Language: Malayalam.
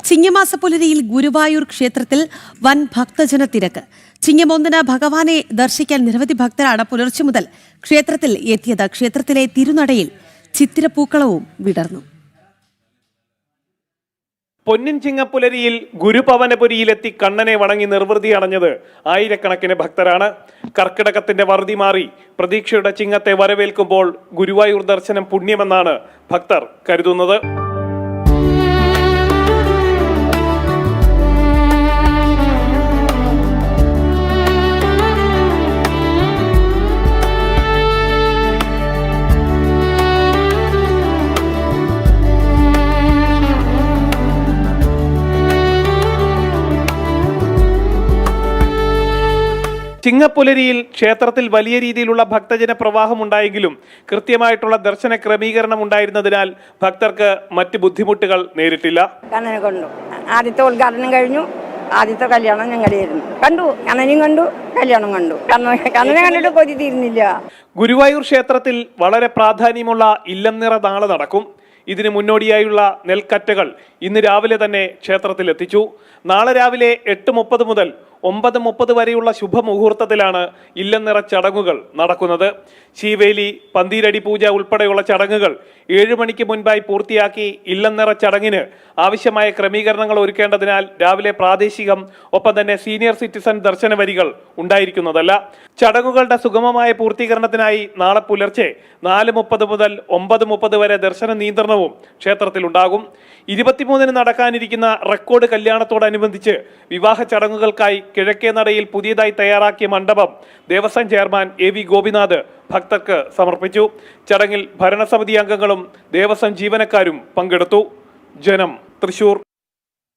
ചിങ്ങമാസ പുലരിയിൽ ഗുരുവായൂർ ക്ഷേത്രത്തിൽ വൻ ഭക്തജന തിരക്ക്. ചിങ്ങം 1 ഭഗവാനെ ദർശിക്കാൻ നിരവധി ഭക്തരാണ് പുലർച്ചെ മുതൽ ക്ഷേത്രത്തിൽ എത്തിയത്. ക്ഷേത്രത്തിലെ തിരുനടയിൽ ചിത്തിരപ്പൂക്കളവും വിടർന്നു. പൊന്നിൻ ചിങ്ങപ്പുലരിയിൽ ഗുരുപവനപുരിയിലെത്തി കണ്ണനെ വണങ്ങി നിർവൃതി അണഞ്ഞത് ആയിരക്കണക്കിന് ഭക്തരാണ്. കർക്കിടകത്തിന്റെ വറുതി മാറി പ്രതീക്ഷയുടെ ചിങ്ങത്തെ വരവേൽക്കുമ്പോൾ ഗുരുവായൂർ ദർശനം പുണ്യമെന്നാണ് ഭക്തർ കരുതുന്നത്. ചിങ്ങപ്പുലരിയിൽ ക്ഷേത്രത്തിൽ വലിയ രീതിയിലുള്ള ഭക്തജന പ്രവാഹമുണ്ടായെങ്കിലും കൃത്യമായിട്ടുള്ള ദർശന ക്രമീകരണം ഉണ്ടായിരുന്നതിനാൽ ഭക്തർക്ക് മറ്റ് ബുദ്ധിമുട്ടുകൾ നേരിട്ടില്ല. കണ്ണനെ കണ്ടു, ആദ്യത്തെ ഉദ്ഘാടനം കഴിഞ്ഞു, ആദ്യത്തെ കല്യാണം ഞങ്ങളുടെയായിരുന്നു. കണ്ടു, കണ്ണനെയും കണ്ടു, കല്യാണം കണ്ടു. കണ്ണനെ കണ്ടിട്ട് കൊതി തീരുന്നില്ല. ഗുരുവായൂർ ക്ഷേത്രത്തിൽ വളരെ പ്രാധാന്യമുള്ള ഇല്ലം നിറ നാളെ നടക്കും. ഇതിന് മുന്നോടിയായുള്ള നെൽക്കറ്റകൾ ഇന്ന് രാവിലെ തന്നെ ക്ഷേത്രത്തിൽ എത്തിച്ചു. നാളെ രാവിലെ 8:30 മുതൽ 9:30 വരെയുള്ള ശുഭമുഹൂർത്തത്തിലാണ് ഇല്ലം നിറ ചടങ്ങുകൾ നടക്കുന്നത്. ശീവേലി, പന്തീരടി പൂജ ഉൾപ്പെടെയുള്ള ചടങ്ങുകൾ 7 മണിക്ക് മുൻപായി പൂർത്തിയാക്കി ഇല്ലം നിറ ചടങ്ങിന് ആവശ്യമായ ക്രമീകരണങ്ങൾ ഒരുക്കേണ്ടതിനാൽ രാവിലെ പ്രാദേശികം ഒപ്പം തന്നെ സീനിയർ സിറ്റിസൺ ദർശന വരികൾ ഉണ്ടായിരിക്കുന്നതല്ല. ചടങ്ങുകളുടെ സുഗമമായ പൂർത്തീകരണത്തിനായി നാളെ പുലർച്ചെ 4:30 മുതൽ 9:30 വരെ ദർശന നിയന്ത്രണവും ക്ഷേത്രത്തിലുണ്ടാകും. 23-ന് നടക്കാനിരിക്കുന്ന റെക്കോർഡ് കല്യാണത്തോടനുബന്ധിച്ച് വിവാഹ ചടങ്ങുകൾക്കായി കിഴക്കേ നടയിൽ പുതിയതായി തയ്യാറാക്കിയ മണ്ഡപം ദേവസ്വം ചെയർമാൻ AV ഗോപിനാഥ് ഭക്തർക്ക് സമർപ്പിച്ചു. ചടങ്ങിൽ ഭരണസമിതി അംഗങ്ങളും ദേവസ്വം ജീവനക്കാരും പങ്കെടുത്തു. ജനം, തൃശൂർ.